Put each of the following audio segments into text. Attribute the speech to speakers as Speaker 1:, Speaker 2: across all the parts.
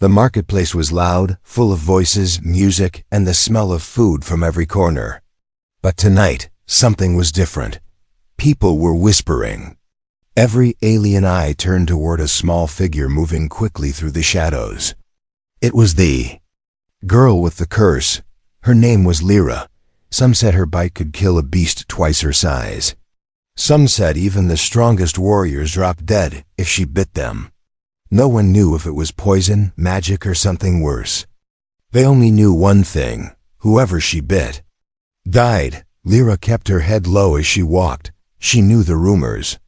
Speaker 1: The marketplace was loud, full of voices, music, and the smell of food from every corner. But tonight, something was different. People were whispering. Every alien eye turned toward a small figure moving quickly through the shadows. It was the girl with the curse. Her name was Lyra. Some said her bite could kill a beast twice her size. Some said even the strongest warriors dropped dead if she bit them. No one knew if it was poison, magic, or something worse. They only knew one thing: whoever she bit died. Lyra kept her head low as she walked. She knew the rumors.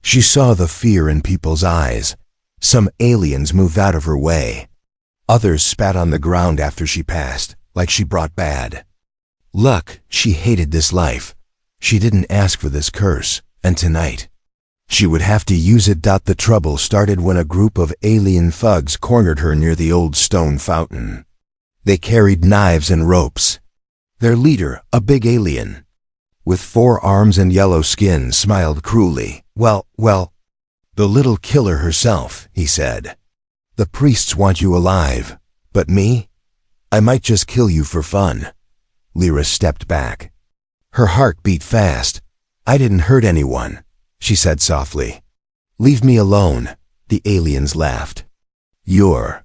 Speaker 1: She saw the fear in people's eyes. Some aliens moved out of her way. Others spat on the ground after she passed, like she brought bad luck. She hated this life. She didn't ask for this curse, and tonight she would have to use it. The trouble started when a group of alien thugs cornered her near the old stone fountain. They carried knives and ropes. Their leader, a big alien with 4 arms and yellow skin, smiled cruelly. Well, the little killer herself, he said. The priests want you alive, but me? I might just kill you for fun. Lyra stepped back. Her heart beat fast. I didn't hurt anyone, she said softly. Leave me alone, the aliens laughed. You're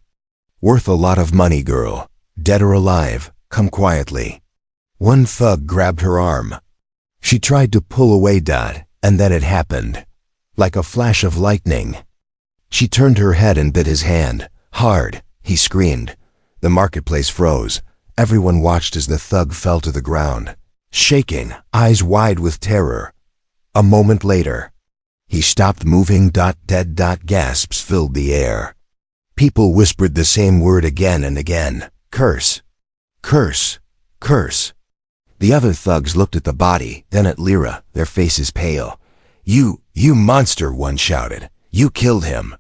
Speaker 1: worth a lot of money, girl. Dead or alive, come quietly. One thug grabbed her arm. She tried to pull away, and then it happened. Like a flash of lightning. She turned her head and bit his hand. Hard, he screamed. The marketplace froze. Everyone watched as the thug fell to the ground, shaking, eyes wide with terror. A moment later, he stopped moving. Dead. Gasps filled the air. People whispered the same word again and again. Curse. Curse. Curse. The other thugs looked at the body, then at Lyra, their faces pale. You monster, one shouted. You killed him.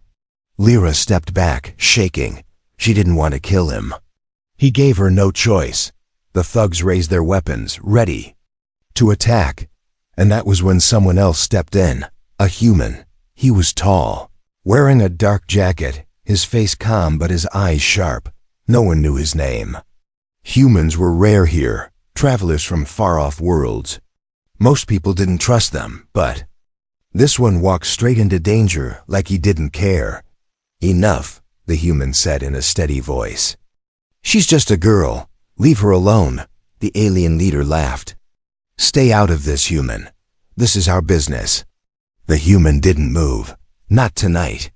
Speaker 1: Lyra stepped back, shaking. She didn't want to kill him. He gave her no choice. The thugs raised their weapons, ready to attack. And that was when someone else stepped in. A human. He was tall, wearing a dark jacket, his face calm but his eyes sharp. No one knew his name. Humans were rare here, travelers from far-off worlds. Most people didn't trust them, but this one walked straight into danger like he didn't care. Enough, the human said in a steady voice. She's just a girl. Leave her alone, the alien leader laughed. Stay out of this, human. This is our business. The human didn't move. Not tonight.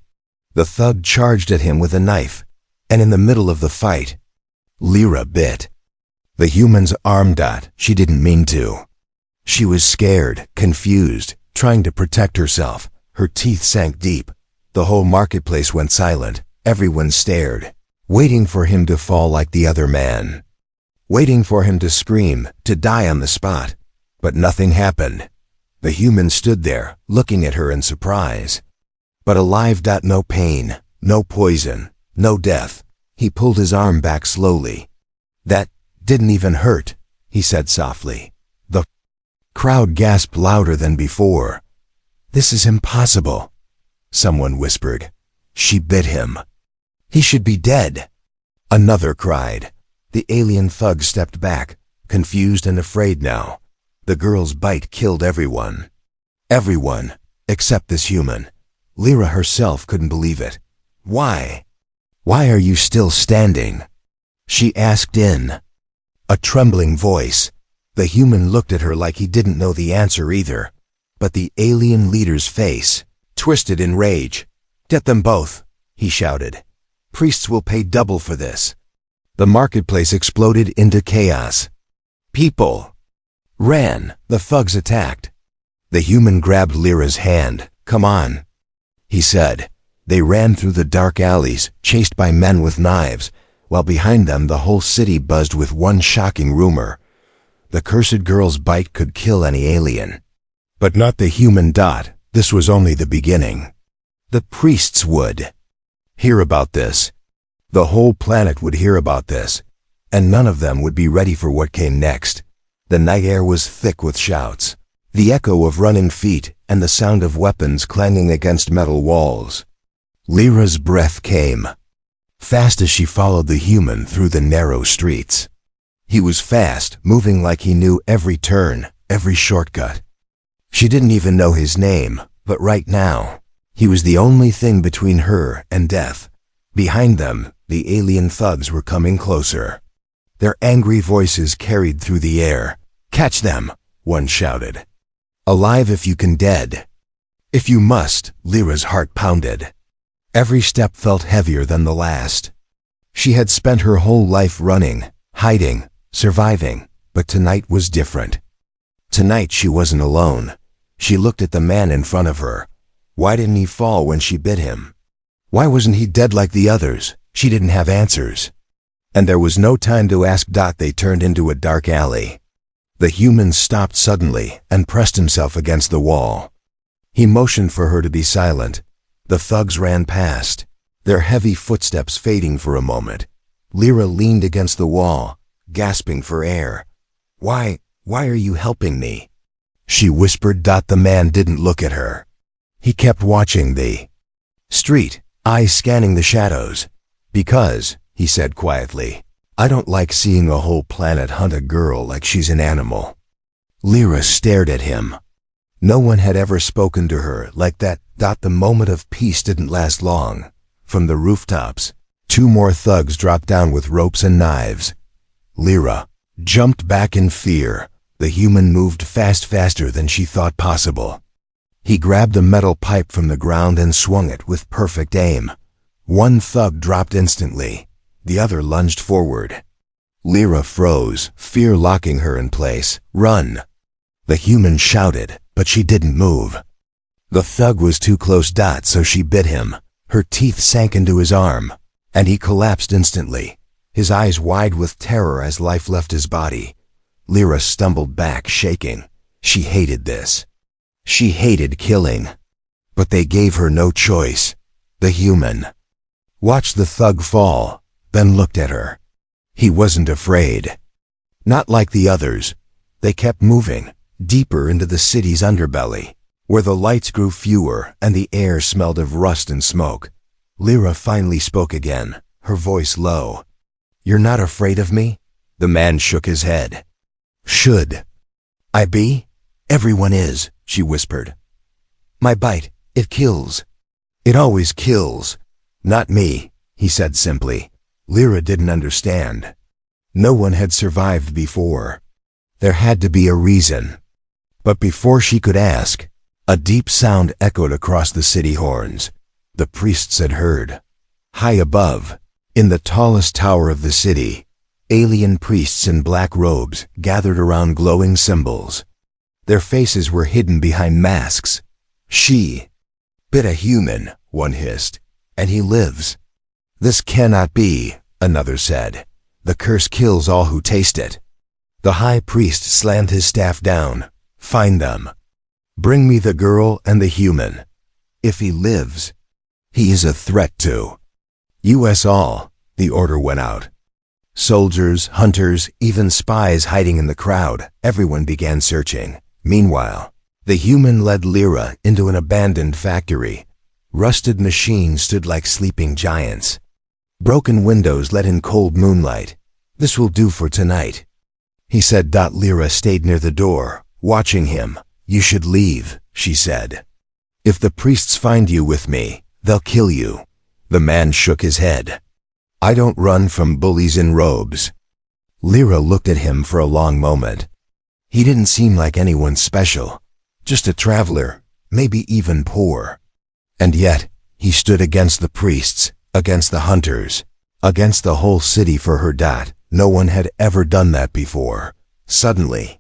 Speaker 1: The thug charged at him with a knife, and in the middle of the fight, Lyra bit the human's arm. She didn't mean to. She was scared, confused, trying to protect herself. Her teeth sank deep. The whole marketplace went silent. Everyone stared, waiting for him to fall like the other man. Waiting for him to scream, to die on the spot. But nothing happened. The human stood there, looking at her in surprise. But alive. No pain, no poison, no death. He pulled his arm back slowly. That didn't even hurt, he said softly. The crowd gasped louder than before. This is impossible, someone whispered. She bit him. He should be dead. Another cried. The alien thug stepped back, confused and afraid now. The girl's bite killed everyone. Everyone, except this human. Lyra herself couldn't believe it. Why? Why are you still standing? She asked in a trembling voice. The human looked at her like he didn't know the answer either. But the alien leader's face twisted in rage. Get them both, he shouted. Priests will pay double for this. The marketplace exploded into chaos. People ran. The thugs attacked. The human grabbed Lyra's hand. Come on, he said. They ran through the dark alleys, chased by men with knives, while behind them the whole city buzzed with one shocking rumor. The cursed girl's bite could kill any alien. But not the human. This was only the beginning. The priests would hear about this. The whole planet would hear about this, and none of them would be ready for what came next. The night air was thick with shouts, the echo of running feet, and the sound of weapons clanging against metal walls. Lyra's breath came fast as she followed the human through the narrow streets. He was fast, moving like he knew every turn, every shortcut. She didn't even know his name, but right now, he was the only thing between her and death. Behind them, the alien thugs were coming closer. Their angry voices carried through the air. "Catch them," one shouted. "Alive if you can, dead if you must." Lyra's heart pounded. Every step felt heavier than the last. She had spent her whole life running, hiding, surviving, but tonight was different. Tonight she wasn't alone. She looked at the man in front of her. Why didn't he fall when she bit him? Why wasn't he dead like the others? She didn't have answers. And there was no time to ask. They turned into a dark alley. The human stopped suddenly and pressed himself against the wall. He motioned for her to be silent. The thugs ran past, their heavy footsteps fading for a moment. Lyra leaned against the wall, gasping for air. Why are you helping me?" she whispered. The man didn't look at her. He kept watching the street, eyes scanning the shadows. "Because," he said quietly, "I don't like seeing a whole planet hunt a girl like she's an animal." Lyra stared at him. No one had ever spoken to her like that. The moment of peace didn't last long. From the rooftops, 2 more thugs dropped down with ropes and knives. Lyra jumped back in fear. The human moved faster than she thought possible. He grabbed a metal pipe from the ground and swung it with perfect aim. One thug dropped instantly. The other lunged forward. Lyra froze, fear locking her in place. "Run!" The human shouted, but she didn't move. The thug was too close. So she bit him. Her teeth sank into his arm, and he collapsed instantly, his eyes wide with terror as life left his body. Lyra stumbled back, shaking. She hated this. She hated killing. But they gave her no choice. The human watched the thug fall, then looked at her. He wasn't afraid. Not like the others. They kept moving, deeper into the city's underbelly, where the lights grew fewer and the air smelled of rust and smoke. Lyra finally spoke again, her voice low. "You're not afraid of me?" The man shook his head. "Should I be? Everyone is," she whispered. "My bite, it kills. It always kills." "Not me," he said simply. Lyra didn't understand. No one had survived before. There had to be a reason. But before she could ask, a deep sound echoed across the city horns. The priests had heard. High above, in the tallest tower of the city, alien priests in black robes gathered around glowing symbols. Their faces were hidden behind masks. "She bit a human," one hissed, "and he lives." "This cannot be," another said. "The curse kills all who taste it." The high priest slammed his staff down. "Find them. Bring me the girl and the human. If he lives, he is a threat to us all." The order went out. Soldiers, hunters, even spies hiding in the crowd, everyone began searching. Meanwhile, the human led Lyra into an abandoned factory. Rusted machines stood like sleeping giants. Broken windows let in cold moonlight. "This will do for tonight," he said. Lyra stayed near the door, watching him. "You should leave," she said. "If the priests find you with me, they'll kill you." The man shook his head. "I don't run from bullies in robes." Lyra looked at him for a long moment. He didn't seem like anyone special, just a traveler, maybe even poor. And yet, he stood against the priests, against the hunters, against the whole city for her. No one had ever done that before. Suddenly,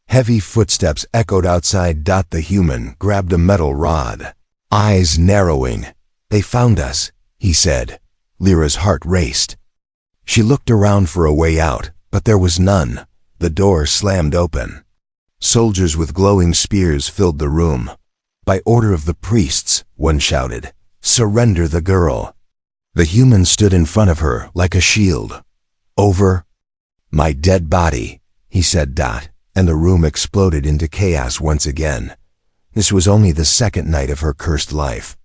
Speaker 1: heavy footsteps echoed outside. The human grabbed a metal rod, eyes narrowing. "They found us," he said. Lyra's heart raced. She looked around for a way out, but there was none. The door slammed open. Soldiers with glowing spears filled the room. "By order of the priests," one shouted, "surrender the girl." The human stood in front of her like a shield. "Over my dead body," he said. And the room exploded into chaos once again. This was only the second night of her cursed life.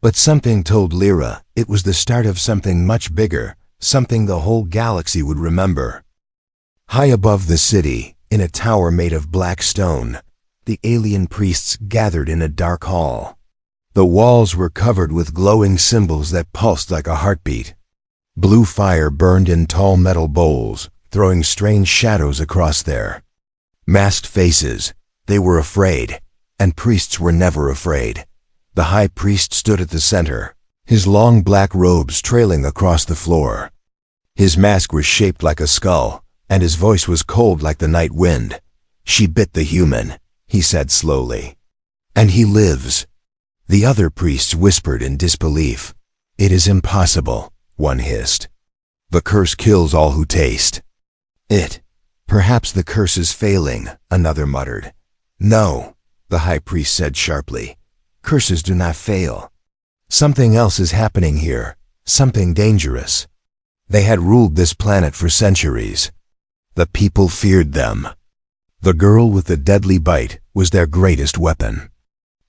Speaker 1: But something told Lyra it was the start of something much bigger, something the whole galaxy would remember. High above the city, in a tower made of black stone, the alien priests gathered in a dark hall. The walls were covered with glowing symbols that pulsed like a heartbeat. Blue fire burned in tall metal bowls, throwing strange shadows across there. Masked faces, they were afraid, and priests were never afraid. The high priest stood at the center, his long black robes trailing across the floor. His mask was shaped like a skull, and his voice was cold like the night wind. "She bit the human," he said slowly. "And he lives." The other priests whispered in disbelief. "It is impossible," one hissed. "The curse kills all who taste." Perhaps the curse is failing," another muttered. "No," the high priest said sharply. "Curses do not fail. Something else is happening here, something dangerous. They had ruled this planet for centuries. The people feared them. The girl with the deadly bite was their greatest weapon.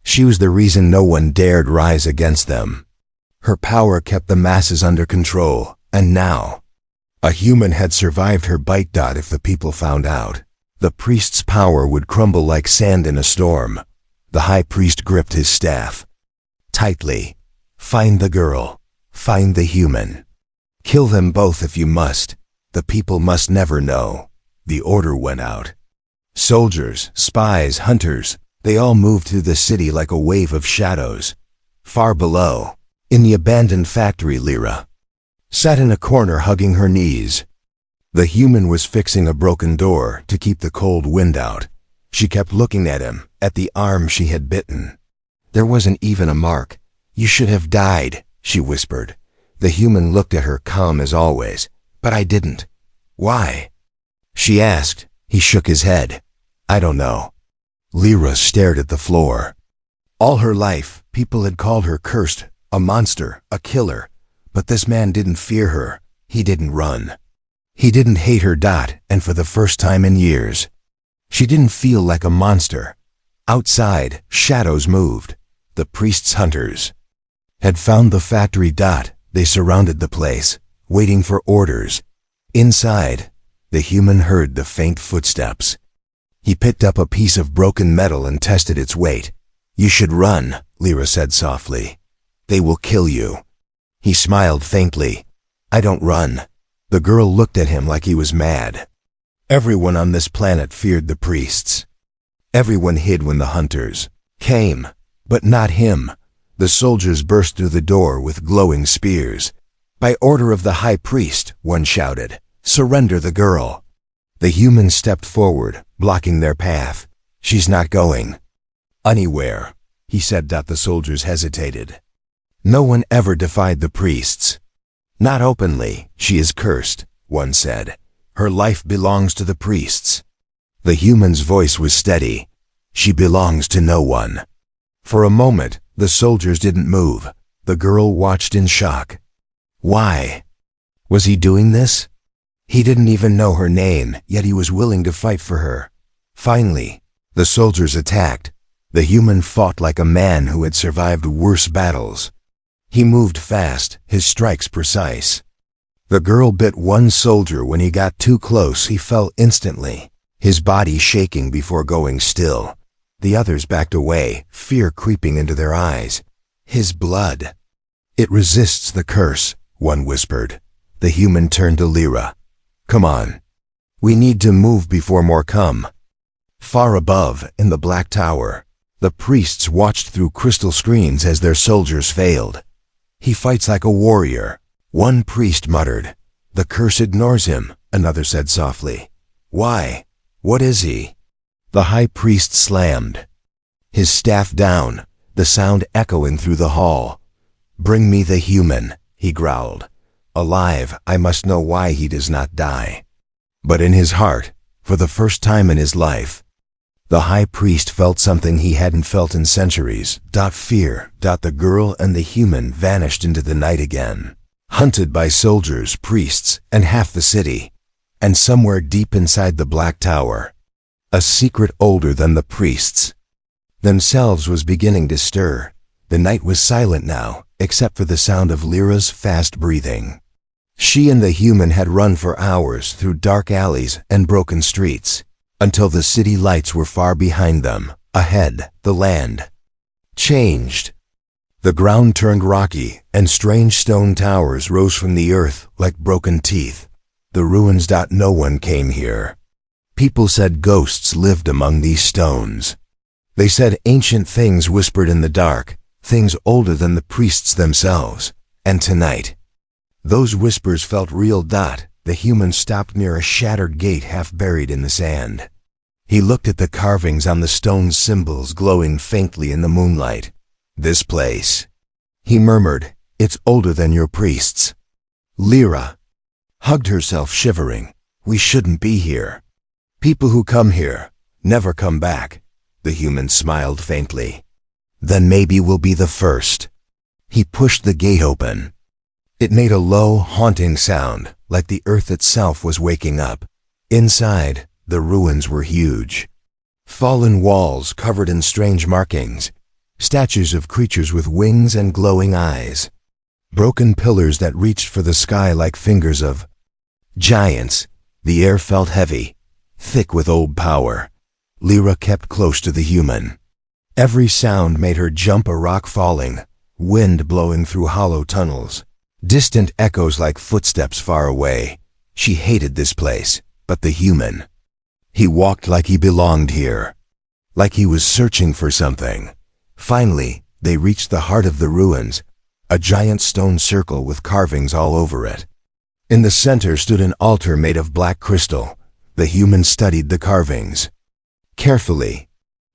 Speaker 1: She was the reason no one dared rise against them. Her power kept the masses under control, and now, a human had survived her bite. If the people found out, the priest's power would crumble like sand in a storm. The high priest gripped his staff tightly. "Find the girl. Find the human. Kill them both if you must. The people must never know." The order went out. Soldiers, spies, hunters, they all moved through the city like a wave of shadows. Far below, in the abandoned factory, Lyra sat in a corner hugging her knees. The human was fixing a broken door to keep the cold wind out. She kept looking at him, at the arm she had bitten. "There wasn't even a mark. You should have died," she whispered. The human looked at her calm as always. "But I didn't." "Why?" she asked. He shook his head. "I don't know." Lyra stared at the floor. All her life, people had called her cursed, a monster, a killer. But this man didn't fear her. He didn't run. He didn't hate her. And for the first time in years, she didn't feel like a monster. Outside, shadows moved. The priest's hunters had found the factory. They surrounded the place, waiting for orders. Inside, the human heard the faint footsteps. He picked up a piece of broken metal and tested its weight. "You should run," Lyra said softly. "They will kill you." He smiled faintly. "I don't run." The girl looked at him like he was mad. Everyone on this planet feared the priests. Everyone hid when the hunters came, but not him. The soldiers burst through the door with glowing spears. "By order of the high priest," one shouted, "surrender the girl." The human stepped forward, blocking their path. "She's not going anywhere," he said. The soldiers hesitated. "No one ever defied the priests." "Not openly. She is cursed," one said. "Her life belongs to the priests." The human's voice was steady. "She belongs to no one." For a moment, the soldiers didn't move. The girl watched in shock. Why was he doing this? He didn't even know her name, yet he was willing to fight for her. Finally, the soldiers attacked. The human fought like a man who had survived worse battles. He moved fast, his strikes precise. The girl bit one soldier. When he got too close, he fell instantly, his body shaking before going still. The others backed away, fear creeping into their eyes. "His blood. It resists the curse," one whispered. The human turned to Lyra. "Come on. We need to move before more come." Far above, in the black tower, the priests watched through crystal screens as their soldiers failed. "He fights like a warrior," one priest muttered. "The curse ignores him," another said softly. "Why? What is he?" The high priest slammed his staff down, the sound echoing through the hall. "Bring me the human," he growled. "Alive, I must know why he does not die." But in his heart, for the first time in his life, the high priest felt something he hadn't felt in centuries. Fear. The girl and the human vanished into the night again, hunted by soldiers, priests, and half the city. And somewhere deep inside the black tower, a secret older than the priests themselves was beginning to stir. The night was silent now, except for the sound of Lyra's fast breathing. She and the human had run for hours through dark alleys and broken streets, until the city lights were far behind them. Ahead, the land changed. The ground turned rocky, and strange stone towers rose from the earth like broken teeth. The ruins. No one came here. People said ghosts lived among these stones. They said ancient things whispered in the dark, things older than the priests themselves. And tonight, those whispers felt real. The human stopped near a shattered gate half buried in the sand. He looked at the carvings on the stone symbols glowing faintly in the moonlight. This place, he murmured, it's older than your priests. Lyra hugged herself, shivering. We shouldn't be here. People who come here never come back. The human smiled faintly. Then maybe we'll be the first. He pushed the gate open. It made a low, haunting sound, like the earth itself was waking up. Inside, the ruins were huge. Fallen walls covered in strange markings, statues of creatures with wings and glowing eyes, broken pillars that reached for the sky like fingers of giants. The air felt heavy, thick with old power. Lyra kept close to the human. Every sound made her jump. A rock falling, wind blowing through hollow tunnels, distant echoes like footsteps far away. She hated this place, but the human, he walked like he belonged here, like he was searching for something. Finally, they reached the heart of the ruins, a giant stone circle with carvings all over it. In the center stood an altar made of black crystal. The human studied the carvings carefully.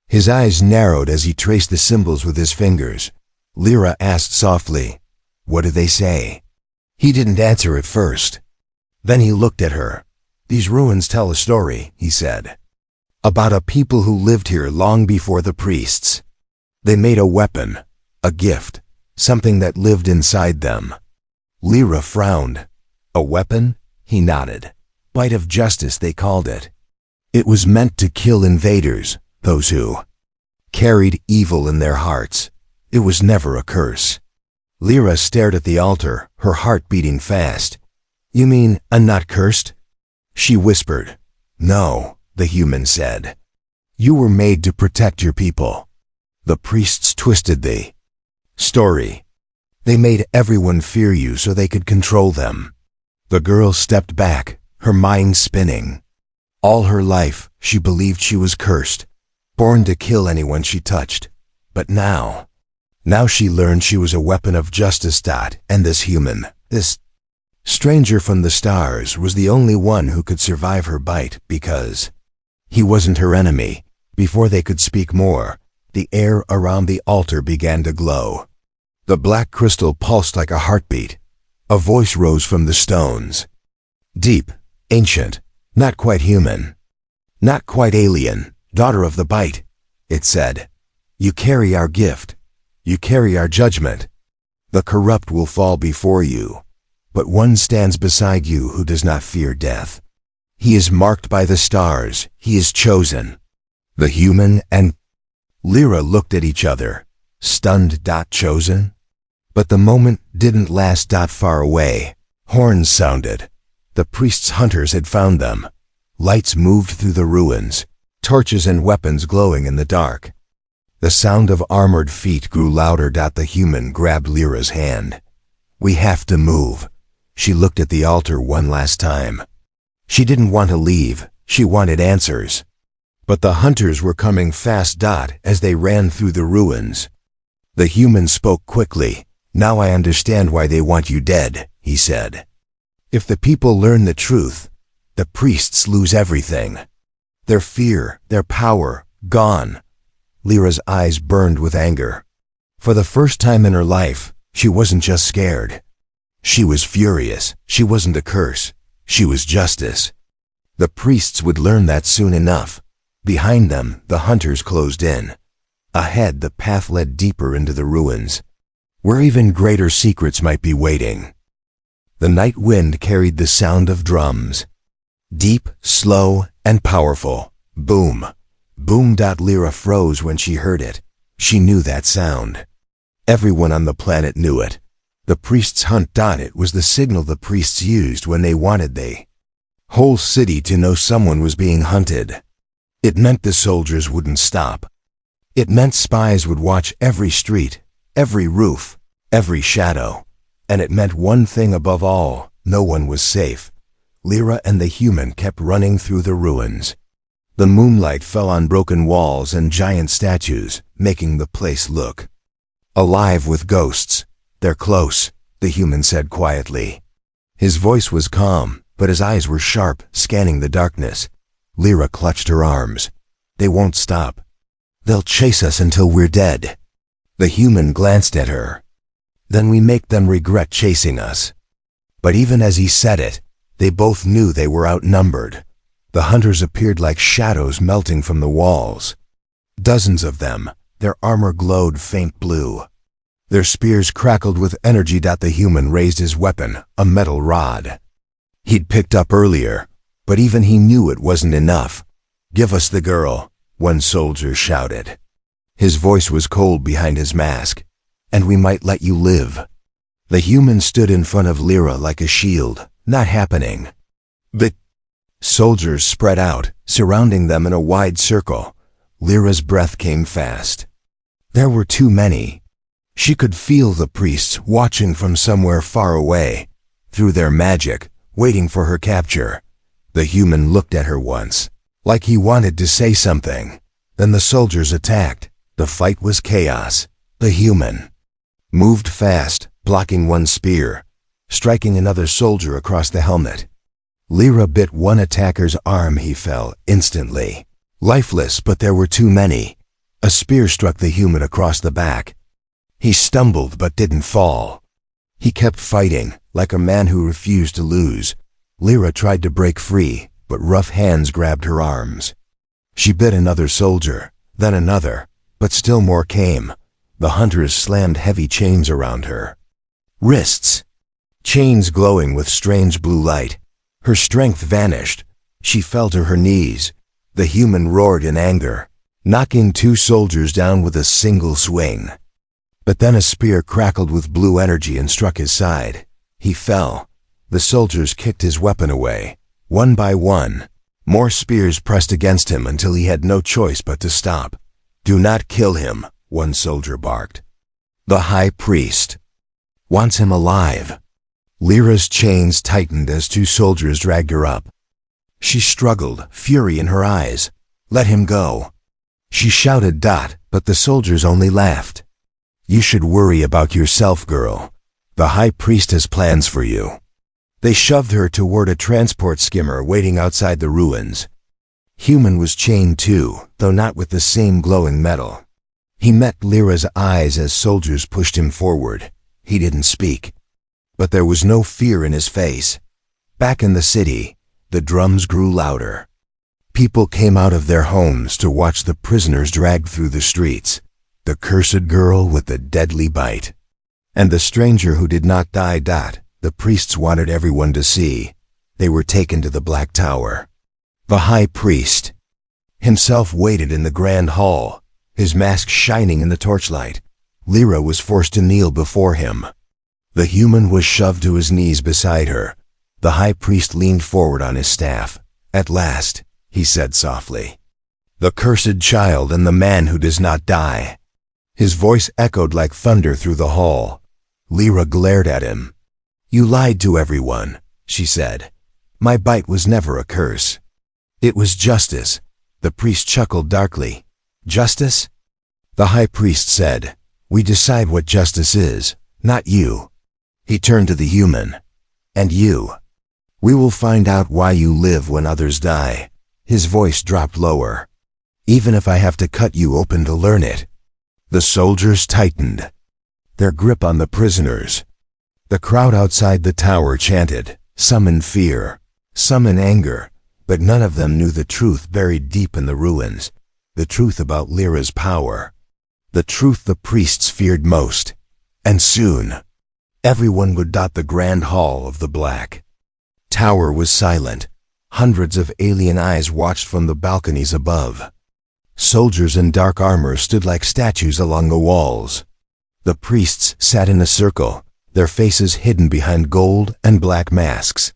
Speaker 1: His eyes narrowed as he traced the symbols with his fingers. Lyra asked softly, "What do they say?" He didn't answer at first. Then he looked at her. "These ruins tell a story," he said, "about a people who lived here long before the priests. They made a weapon, a gift, something that lived inside them." Lyra frowned. "A weapon?" He nodded. "Bite of justice, they called it. It was meant to kill invaders, those who carried evil in their hearts. It was never a curse." Lyra stared at the altar, her heart beating fast. "You mean I'm not cursed?" She whispered. "No," the human said. "You were made to protect your people." The priests twisted the story. They made everyone fear you so they could control them. The girl stepped back, her mind spinning. All her life, she believed she was cursed, born to kill anyone she touched. But now she learned she was a weapon of justice. And this human, this stranger from the stars, was the only one who could survive her bite, because he wasn't her enemy. Before they could speak more, the air around the altar began to glow. The black crystal pulsed like a heartbeat. A voice rose from the stones. Deep, ancient, not quite human, not quite alien. "Daughter of the bite," it said, "you carry our gift. You carry our judgment. The corrupt will fall before you, but one stands beside you who does not fear death. He is marked by the stars. He is chosen." The human and Lyra looked at each other, stunned. Chosen? But the moment didn't last. Far away, horns sounded. The priests' hunters had found them. Lights moved through the ruins, torches and weapons glowing in the dark. The sound of armored feet grew louder. The human grabbed Lyra's hand. "We have to move." She looked at the altar one last time. She didn't want to leave. She wanted answers. But the hunters were coming fast. As they ran through the ruins, the human spoke quickly. "Now I understand why they want you dead," he said. "If the people learn the truth, the priests lose everything. Their fear, their power, gone." Lyra's eyes burned with anger. For the first time in her life, she wasn't just scared. She was furious. She wasn't a curse. She was justice. The priests would learn that soon enough. Behind them, the hunters closed in. Ahead, the path led deeper into the ruins, where even greater secrets might be waiting. The night wind carried the sound of drums. Deep, slow, and powerful. Boom. Boom. Lyra froze when she heard it. She knew that sound. Everyone on the planet knew it. The priests' hunt. It was the signal the priests used when they wanted the whole city to know someone was being hunted. It meant the soldiers wouldn't stop. It meant spies would watch every street, every roof, every shadow. And it meant one thing above all: no one was safe. Lyra and the human kept running through the ruins. The moonlight fell on broken walls and giant statues, making the place look alive with ghosts. "They're close," the human said quietly. His voice was calm, but his eyes were sharp, scanning the darkness. Lyra clutched her arms. "They won't stop. They'll chase us until we're dead." The human glanced at her. "Then we make them regret chasing us." But even as he said it, they both knew they were outnumbered. The hunters appeared like shadows melting from the walls. Dozens of them, their armor glowed faint blue. Their spears crackled with energy. The human raised his weapon, a metal rod he'd picked up earlier, but even he knew it wasn't enough. "Give us the girl," one soldier shouted. His voice was cold behind his mask. "And we might let you live." The human stood in front of Lyra like a shield. "Not happening." The soldiers spread out, surrounding them in a wide circle. Lyra's breath came fast. There were too many. She could feel the priests watching from somewhere far away, through their magic, waiting for her capture. The human looked at her once, like he wanted to say something. Then the soldiers attacked. The fight was chaos. The human moved fast, blocking one spear, striking another soldier across the helmet. Lyra bit one attacker's arm. He fell instantly, lifeless, but there were too many. A spear struck the human across the back. He stumbled but didn't fall. He kept fighting, like a man who refused to lose. Lyra tried to break free, but rough hands grabbed her arms. She bit another soldier, then another, but still more came. The hunters slammed heavy chains around her wrists, chains glowing with strange blue light. Her strength vanished. She fell to her knees. The human roared in anger, knocking two soldiers down with a single swing. But then a spear crackled with blue energy and struck his side. He fell. The soldiers kicked his weapon away, one by one. More spears pressed against him until he had no choice but to stop. "Do not kill him," one soldier barked. "The high priest wants him alive." Lyra's chains tightened as two soldiers dragged her up. She struggled, fury in her eyes. "Let him go," she shouted. But the soldiers only laughed. "You should worry about yourself, girl. The high priest has plans for you." They shoved her toward a transport skimmer waiting outside the ruins. Human was chained too, though not with the same glowing metal. He met Lyra's eyes as soldiers pushed him forward. He didn't speak, but there was no fear in his face. Back in the city, the drums grew louder. People came out of their homes to watch the prisoners dragged through the streets. The cursed girl with the deadly bite, and the stranger who did not die. The priests wanted everyone to see. They were taken to the Black Tower. The high priest himself waited in the grand hall, his mask shining in the torchlight. Lyra was forced to kneel before him. The human was shoved to his knees beside her. The high priest leaned forward on his staff. "At last," he said softly. "The cursed child and the man who does not die." His voice echoed like thunder through the hall. Lyra glared at him. "You lied to everyone," she said. "My bite was never a curse. It was justice." The priest chuckled darkly. "Justice?" The high priest said. "We decide what justice is, not you." He turned to the human. "And you? We will find out why you live when others die." His voice dropped lower. "Even if I have to cut you open to learn it." The soldiers tightened their grip on the prisoners. The crowd outside the tower chanted, some in fear, some in anger, but none of them knew the truth buried deep in the ruins, the truth about Lyra's power, the truth the priests feared most. And soon, everyone would dot the grand hall of the Black Tower was silent. Hundreds of alien eyes watched from the balconies above. Soldiers in dark armor stood like statues along the walls. The priests sat in a circle, their faces hidden behind gold and black masks.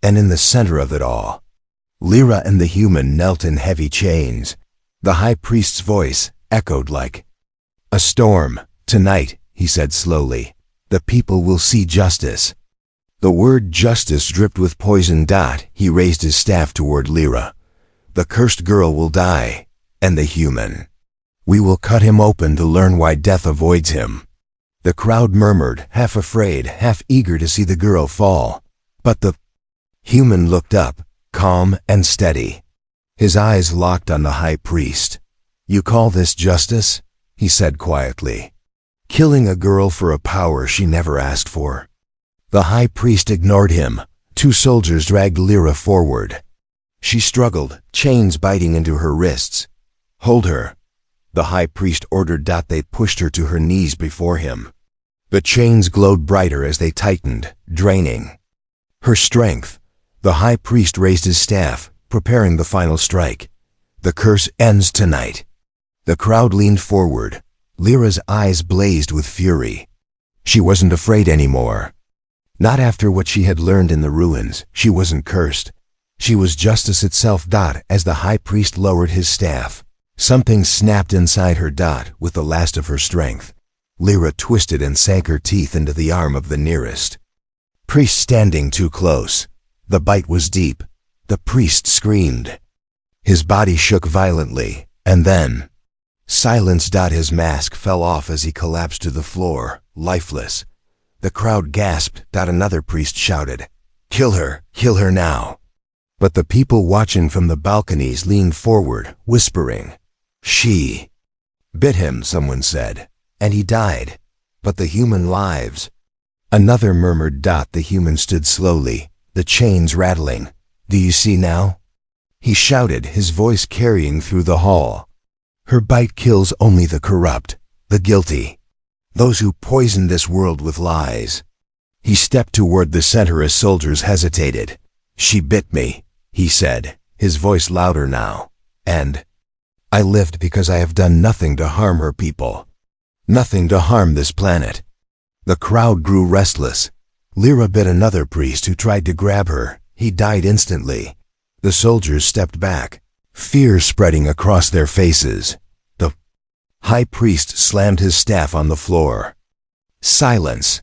Speaker 1: And in the center of it all, Lyra and the human knelt in heavy chains. The high priest's voice echoed like a storm. "Tonight," he said slowly, "the people will see justice." The word justice dripped with poison. He raised his staff toward Lyra. "The cursed girl will die, and the human. We will cut him open to learn why death avoids him." The crowd murmured, half afraid, half eager to see the girl fall. But the human looked up, calm and steady. His eyes locked on the high priest. "You call this justice?" he said quietly. "Killing a girl for a power she never asked for." The high priest ignored him. Two soldiers dragged Lyra forward. She struggled, chains biting into her wrists. "Hold her," the high priest ordered. They pushed her to her knees before him. The chains glowed brighter as they tightened, draining her strength. The high priest raised his staff, preparing the final strike. "The curse ends tonight." The crowd leaned forward. Lyra's eyes blazed with fury. She wasn't afraid anymore. Not after what she had learned in the ruins. She wasn't cursed. She was justice itself. As the high priest lowered his staff, something snapped inside her. With the last of her strength, Lyra twisted and sank her teeth into the arm of the nearest priest standing too close. The bite was deep. The priest screamed. His body shook violently, and then silence. His mask fell off as he collapsed to the floor, lifeless. The crowd gasped. Another priest shouted, Kill her now." But the people watching from the balconies leaned forward, whispering. "She bit him," someone said, "and he died. But the human lives." Another murmured. The human stood slowly, the chains rattling. "Do you see now?" he shouted, his voice carrying through the hall. "Her bite kills only the corrupt, the guilty, those who poison this world with lies." He stepped toward the center as soldiers hesitated. "She bit me," he said, his voice louder now. "And I lived because I have done nothing to harm her people. Nothing to harm this planet." The crowd grew restless. Lyra bit another priest who tried to grab her. He died instantly. The soldiers stepped back, fear spreading across their faces. The high priest slammed his staff on the floor. "Silence!"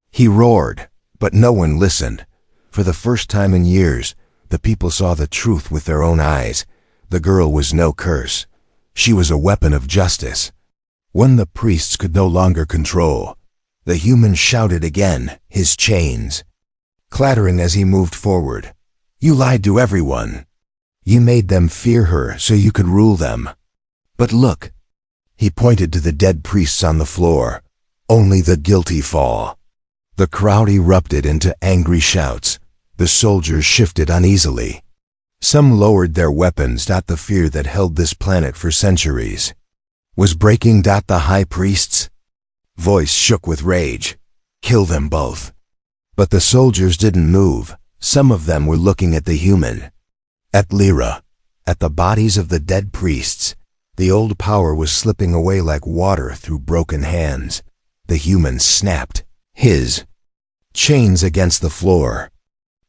Speaker 1: he roared, but no one listened. For the first time in years, the people saw the truth with their own eyes. The girl was no curse. She was a weapon of justice. When the priests could no longer control, the human shouted again, his chains clattering as he moved forward. "You lied to everyone. You made them fear her so you could rule them. But look," he pointed to the dead priests on the floor. "Only the guilty fall." The crowd erupted into angry shouts. The soldiers shifted uneasily. Some lowered their weapons. The fear that held this planet for centuries was breaking. The high priest's voice shook with rage. "Kill them both." But the soldiers didn't move. Some of them were looking at the human, at Lyra, at the bodies of the dead priests. The old power was slipping away like water through broken hands. The human snapped his chains against the floor.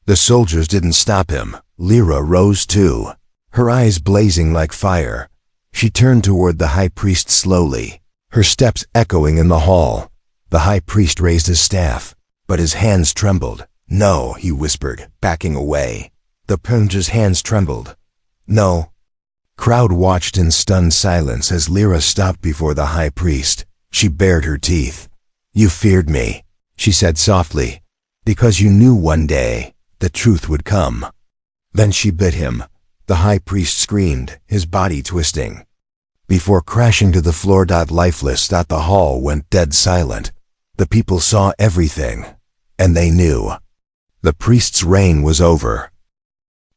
Speaker 1: The soldiers didn't stop him. Lyra rose too, her eyes blazing like fire. She turned toward the high priest slowly, her steps echoing in the hall. The high priest raised his staff, but his hands trembled. "No," he whispered, backing away. The prince's hands trembled. "No." Crowd watched in stunned silence as Lyra stopped before the high priest. She bared her teeth. "You feared me," she said softly, "because you knew one day the truth would come." Then she bit him. The high priest screamed, his body twisting, before crashing to the floor. Lifeless. The hall went dead silent. The people saw everything, and they knew. The priest's reign was over.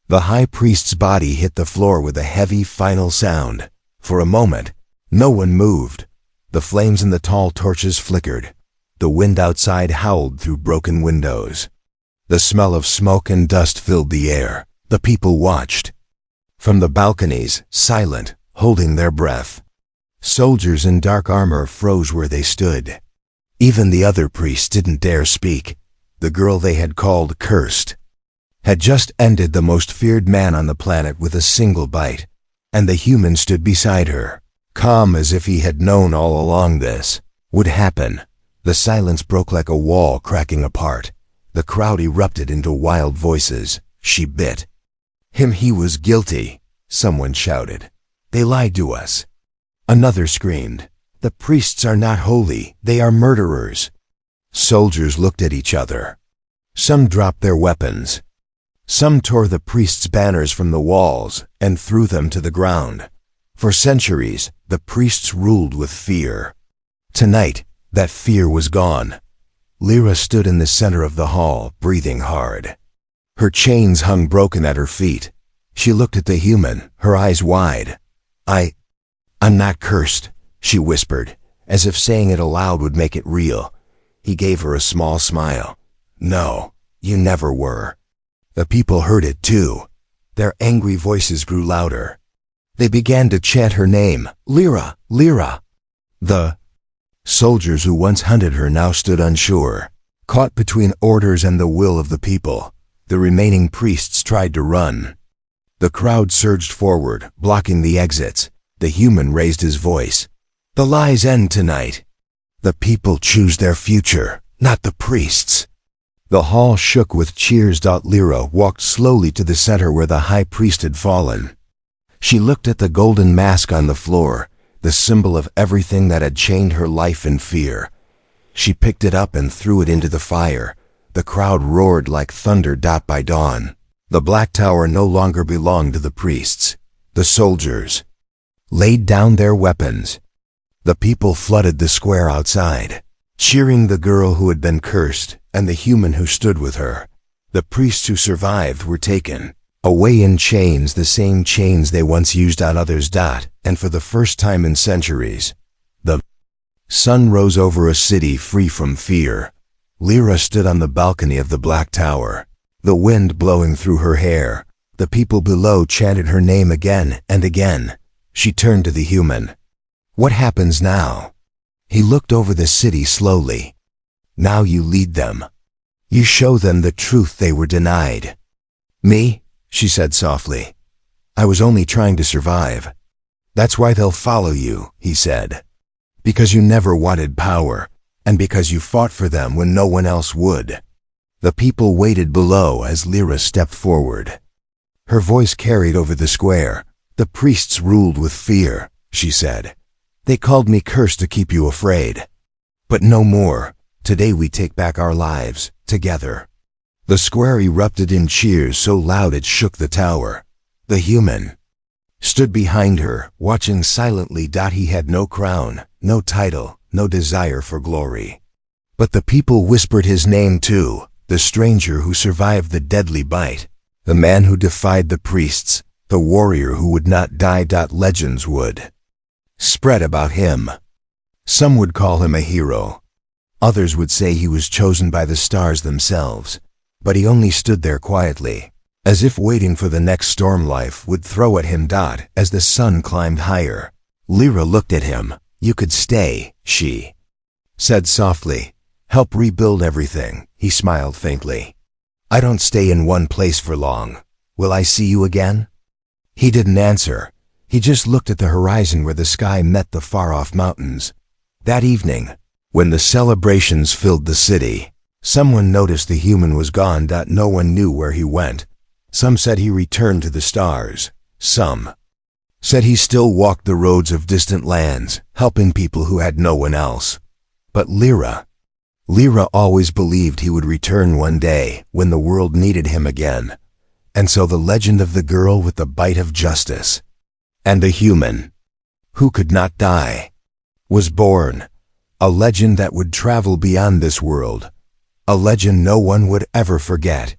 Speaker 1: The high priest's body hit the floor with a heavy final sound. For a moment, no one moved. The flames in the tall torches flickered. The wind outside howled through broken windows. The smell of smoke and dust filled the air. The people watched from the balconies, silent, holding their breath. Soldiers in dark armor froze where they stood. Even the other priests didn't dare speak. The girl they had called cursed had just ended the most feared man on the planet with a single bite, and the human stood beside her, calm as if he had known all along this would happen. The silence broke like a wall cracking apart. The crowd erupted into wild voices. She bit him. He was guilty, someone shouted. They lied to us. Another screamed. The priests are not holy, they are murderers. Soldiers looked at each other. Some dropped their weapons. Some tore the priests' banners from the walls and threw them to the ground. For centuries, the priests ruled with fear. Tonight, that fear was gone. Lyra stood in the center of the hall, breathing hard. Her chains hung broken at her feet. She looked at the human, her eyes wide. I'm not cursed, she whispered, as if saying it aloud would make it real. He gave her a small smile. No, you never were. The people heard it too. Their angry voices grew louder. They began to chant her name, Lyra, Lyra. The soldiers who once hunted her now stood unsure, caught between orders and the will of the people. The remaining priests tried to run. The crowd surged forward, blocking the exits. The human raised his voice. The lies end tonight. The people choose their future, not the priests. The hall shook with cheers. Lyra walked slowly to the center where the high priest had fallen. She looked at the golden mask on the floor, the symbol of everything that had chained her life in fear. She picked it up and threw it into the fire. The crowd roared like thunder. By dawn, the Black Tower no longer belonged to the priests. The soldiers laid down their weapons. The people flooded the square outside, cheering the girl who had been cursed and the human who stood with her. The priests who survived were taken away in chains, the same chains they once used on others. And for the first time in centuries, the sun rose over a city free from fear. Lyra stood on the balcony of the Black Tower, the wind blowing through her hair. The people below chanted her name again and again. She turned to the human. What happens now? He looked over the city slowly. Now you lead them. You show them the truth they were denied. Me? She said softly. I was only trying to survive. That's why they'll follow you, he said. Because you never wanted power, and because you fought for them when no one else would. The people waited below as Lyra stepped forward. Her voice carried over the square. The priests ruled with fear, she said. They called me cursed to keep you afraid. But no more. Today we take back our lives, together. The square erupted in cheers so loud it shook the tower. The human stood behind her, watching silently. He had no crown, no title, no desire for glory. But the people whispered his name too, the stranger who survived the deadly bite, the man who defied the priests, the warrior who would not die. Legends would spread about him. Some would call him a hero. Others would say he was chosen by the stars themselves. But he only stood there quietly, as if waiting for the next storm life would throw at him. As the sun climbed higher, Lyra looked at him. You could stay, she said softly. Help rebuild everything. He smiled faintly. I don't stay in one place for long. Will I see you again? He didn't answer. He just looked at the horizon where the sky met the far-off mountains. That evening, when the celebrations filled the city, someone noticed the human was gone. No one knew where he went. Some said he returned to the stars. Some said he still walked the roads of distant lands, helping people who had no one else. But Lyra always believed he would return one day when the world needed him again. And so the legend of the girl with the bite of justice and the human who could not die was born. A legend that would travel beyond this world. A legend no one would ever forget.